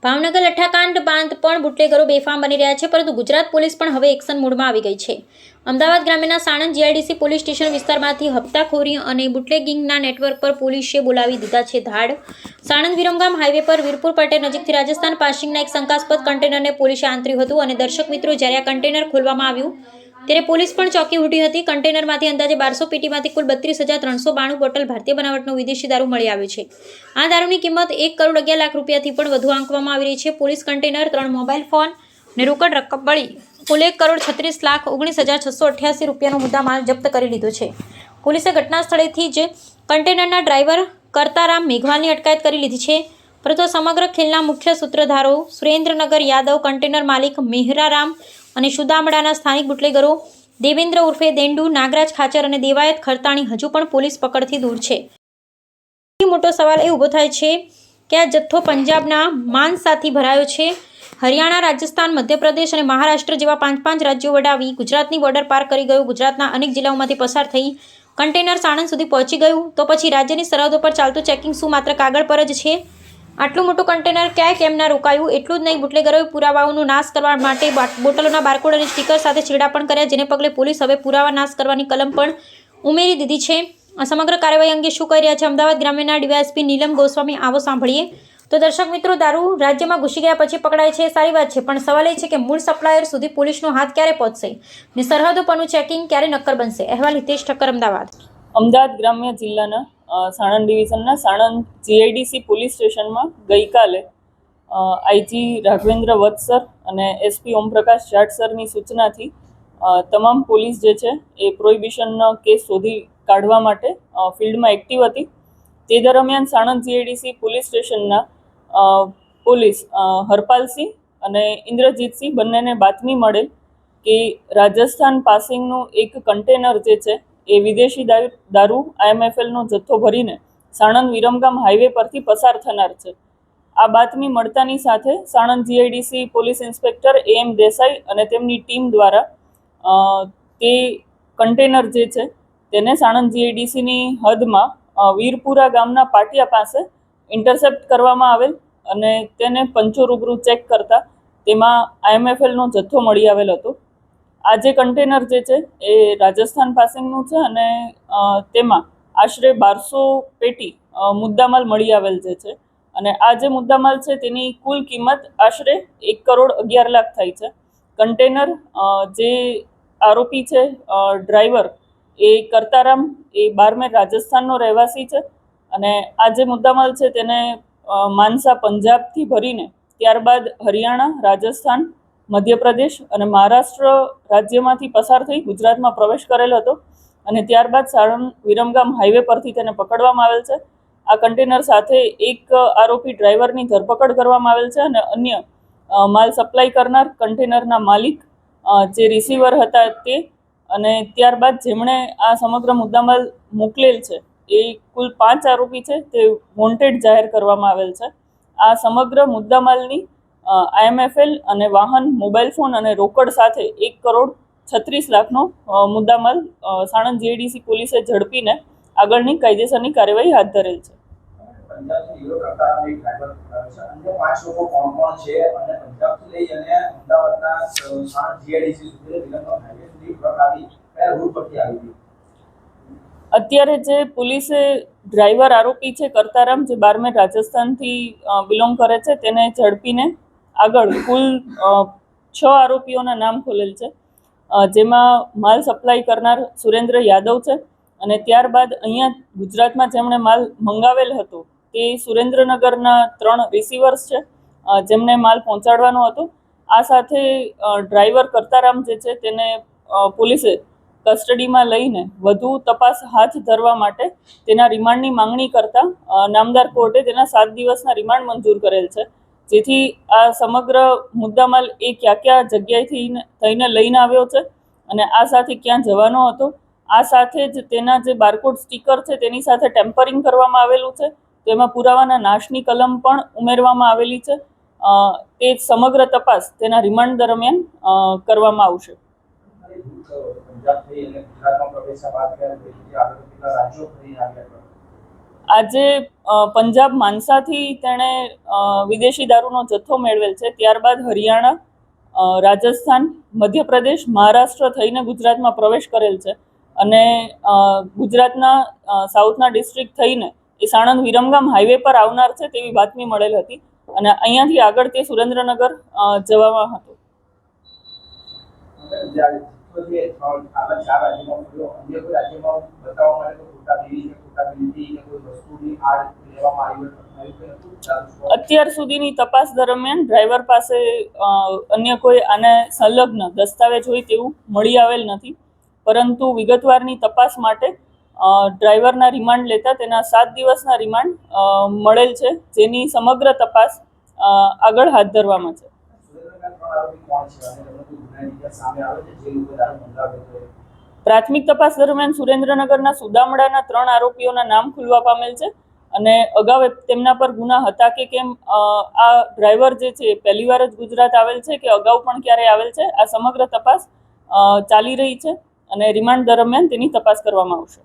ભાવનગર લઠ્ઠાકાંડ બાદ પણ બુટલેગરો બેફામ બની રહ્યા છે, પરંતુ ગુજરાત પોલીસ પણ હવે એક્શન મોડમાં આવી ગઈ છે. અમદાવાદ ગ્રામ્યના સાણંદ જીઆઈડીસી પોલીસ સ્ટેશન વિસ્તારમાંથી હપ્તાખોરી અને બુટલેગિંગના નેટવર્ક પર પોલીસે બોલાવી દીધા છે ધાડ. સાણંદ વિરમગામ હાઈવે પર વીરપુર પટેલ નજીકથી રાજસ્થાન પાસિંગના એક શંકાસ્પદ કન્ટેનરને પોલીસે આંતર્યું હતું અને દર્શક મિત્રો, જ્યારે આ કન્ટેનર ખોલવામાં આવ્યું ત્યારે પોલીસ પણ ચોંકી ઉઠી હતી. કન્ટેનરમાંથી અંદાજે 1200 પેટીમાંથી કુલ 32,392 બોટલ ભારતીય બનાવટનો વિદેશી દારૂ મળી આવ્યો છે. આ દારૂની કિંમત 1,11 લાખ રૂપિયાથી પણ વધુ આંકવામાં આવી રહી છે. પોલીસ કન્ટેનર, 3 મોબાઈલ ફોન અને રોકડ રકમ મળી કુલ 1,36,19,688 રૂપિયાનો મુદ્દામાલ જપ્ત કરી લીધો છે. પોલીસે ઘટના સ્થળેથી જ કન્ટેનરના ડ્રાઈવર કરતારામ મેઘવાલની અટકાયત કરી લીધી છે, પરંતુ સમગ્ર ખેલના મુખ્ય સૂત્રધારો સુરેન્દ્રનગર યાદવ, કન્ટેનર માલિક મેહરારામ અને સુદામડાના સ્થાનિક બુટલેગરો દેવેન્દ્ર ઉર્ફે દેંડુ, નાગરાજ ખાચર અને દેવાયત ખરતાણી હજુ પણ પોલીસ પકડથી દૂર છે. મોટો સવાલ એ ઊભો થાય છે કે આ જથ્થો પંજાબના માંસસાથી ભરાયો છે. હરિયાણા, રાજસ્થાન, મધ્યપ્રદેશ અને મહારાષ્ટ્ર જેવા 5 રાજ્યો વડાવી ગુજરાતની બોર્ડર પાર કરી ગયું. ગુજરાતના અનેક જિલ્લાઓમાંથી પસાર થઈ કન્ટેનર સાણંદ સુધી પહોંચી ગયું. તો પછી રાજ્યની સરહદો પર ચાલતું ચેકિંગ શું માત્ર કાગળ પર જ છે? આટલું મોટું કન્ટેનર ક્યાંય કેમ ના રોકાયું? એટલું જ નહીં, બુટલેગરોએ પુરાવાઓનો નાશ કરવા માટે બોટલોના બારકોડ અને સ્ટીકર સાથે છેડા પણ કર્યા, જેને પગલે પોલીસ હવે પુરાવા નાશ કરવાની કલમ પણ ઉમેરી દીધી છે. આ સમગ્ર કાર્યવાહી અંગે શું કહી રહ્યા છે અમદાવાદ ગ્રામ્યના ડીવાયએસપી નીલમ ગોસ્વામી, આવો સાંભળીએ. તો દર્શક મિત્રો, દારૂ રાજ્યમાં ઘૂસી ગયા પછી પકડાય છે, સારી વાત છે, પણ સવાલ એ છે કે મૂળ સપ્લાયર સુધી પોલીસનો હાથ ક્યારે પહોંચશે ને સરહદો પરનું ચેકિંગ ક્યારે નક્કર બનશે? અહેવાલ હિતેશ ઠક્કર, અમદાવાદ. અમદાવાદ ગ્રામ્ય જિલ્લાના સાણંદ ડિવિઝનના સાણંદ જીઆઈડીસી પોલીસ સ્ટેશનમાં ગઈકાલે આઈજી રાઘવેન્દ્ર વત્સર અને એસપી ઓમપ્રકાશ જાટ સરની સૂચનાથી તમામ પોલીસ જે છે એ પ્રોહિબિશનનો કેસ શોધી કાઢવા માટે ફિલ્ડમાં એક્ટિવ હતી. તે દરમિયાન સાણંદ જીઆઈડીસી પોલીસ સ્ટેશનના પોલીસ હરપાલસિંહ અને ઇન્દ્રજીતસિંહ બંનેને બાતમી મળેલ કે રાજસ્થાન પાસિંગનું એક કન્ટેનર જે છે એ વિદેશી દારૂ IMFLનો જથ્થો ભરીને સાણંદ વિરમગામ હાઈવે પરથી પસાર થનાર છે. આ બાતમી મળતાની સાથે Sanand GIDC police inspector AM Desai અને તેમની ટીમ દ્વારા તે કન્ટેનર જે છે તેને સાણંદ જીઆઈડીસીની હદમાં વીરપુરા ગામના પાટિયા પાસે ઇન્ટરસેપ્ટ કરવામાં આવેલ અને તેને પંચો રૂબરૂ ચેક કરતા તેમાં IMFLનો જથ્થો મળી આવેલ હતો. આ જે કન્ટેનર જે છે એ રાજસ્થાન પાસિંગનું છે અને તેમાં આશરે 1200 પેટી મુદ્દામાલ મળી આવેલ જે છે અને આ જે મુદ્દામાલ છે તેની કુલ કિંમત આશરે 1,11,00,000 થાય છે. કન્ટેનર જે આરોપી છે ડ્રાઈવર એ કરતારામ, એ બારમેર રાજસ્થાનનો રહેવાસી છે અને આ જે મુદ્દામાલ છે તેને માનસા પંજાબથી ભરીને ત્યારબાદ હરિયાણા, રાજસ્થાન, મધ્યપ્રદેશ અને મહારાષ્ટ્ર રાજ્યમાંથી પસાર થઈ ગુજરાતમાં પ્રવેશ કરેલ હતો અને ત્યારબાદ સાણંદ વિરમગામ હાઈવે પરથી તેને પકડવામાં આવેલ છે. આ કન્ટેનર સાથે એક આરોપી ડ્રાઈવરની ધરપકડ કરવામાં આવેલ છે અને અન્ય માલ સપ્લાય કરનાર, કન્ટેનરના માલિક, જે રિસીવર હતા તે અને ત્યારબાદ જેમણે આ સમગ્ર મુદ્દામાલ મોકલેલ છે એ કુલ 5 આરોપી છે તે વોન્ટેડ જાહેર કરવામાં આવેલ છે. આ સમગ્ર મુદ્દામાલની IMFL અને વાહન, મોબાઈલ ફોન અને રોકડ સાથે 1,36,00,000નો મુદ્દામાલ સાણંદ જીઆઈડીસી પોલીસે ઝડપીને આગળની કાયદેસરની કાર્યવાહી હાથ ધરેલ છે. અત્યારે જે પોલીસે ડ્રાઈવર આરોપી છે કરતારામ, જે બારમેર રાજસ્થાનથી બિલોંગ કરે છે, તેને ઝડપીને આગળ કુલ 6 આરોપીઓના નામ ખોલેલ છે, જેમાં માલ સપ્લાય કરનાર સુરેન્દ્ર યાદવ છે અને ત્યારબાદ અહીંયા ગુજરાતમાં જેમણે માલ મંગાવેલ હતો તે સુરેન્દ્રનગરના 3 રિસીવર્સ છે જેમને માલ પહોંચાડવાનો હતો. આ સાથે ડ્રાઈવર કરતારામ જે છે તેને પોલીસે કસ્ટડીમાં લઈને વધુ તપાસ હાથ ધરવા માટે તેના રિમાન્ડની માંગણી કરતા નામદાર કોર્ટે તેના 7 દિવસના રિમાન્ડ મંજૂર કરેલ છે, જેથી આ સમગ્ર મુદ્દામાલ એ ક્યાં જગ્યાએથી થઈને લઈને આવ્યો છે અને આ સાથે ક્યાં જવાનો હતો, આ સાથે જ તેના જે બારકોડ સ્ટીકર છે તેની સાથે ટેમ્પરિંગ કરવામાં આવેલું છે, તેમાં પુરાવાના નાશની કલમ પણ ઉમેરવામાં આવેલી છે. તે સમગ્ર તપાસ તેના રિમાન્ડ દરમિયાન કરવામાં આવશે. આજે પંજાબ માનસાથી તેણે વિદેશી દારૂનો જથ્થો મેળવેલ છે. ત્યારબાદ હરિયાણા, રાજસ્થાન, મધ્યપ્રદેશ, મહારાષ્ટ્ર થઈને ગુજરાતમાં પ્રવેશ કરેલ છે અને ગુજરાતના સાઉથના ડિસ્ટ્રિક્ટ થઈને એ સાણંદ વિરમગામ હાઈવે પર આવનાર છે તેવી બાતમી મળેલ હતી અને અહીંયાથી આગળ તે સુરેન્દ્રનગર જવામાં હતો. અત્યાર સુધીની તપાસ દરમિયાન ડ્રાઈવર પાસે અન્ય કોઈ આને સંલગ્ન દસ્તાવેજ હોય તેવું મળી આવેલ નથી, પરંતુ વિગતવારની તપાસ માટે ડ્રાઈવરના રિમાન્ડ લેતા તેના 7 દિવસના રિમાન્ડ મળેલ છે, જેની સમગ્ર તપાસ આગળ હાથ ધરવામાં છે. પ્રાથમિક તપાસ દરમિયાન સુરેન્દ્રનગરના સુદામડાના 3 આરોપીઓના નામ ખુલવા પામેલ છે અને અગાઉ તેમના પર ગુના હતા કે કેમ, આ ડ્રાઈવર જે છે પહેલી વાર જ ગુજરાત આવેલ છે કે અગાઉ પણ ક્યારે આવેલ છે, આ સમગ્ર તપાસ ચાલી રહી છે અને રિમાન્ડ દરમિયાન તેની તપાસ કરવામાં આવશે.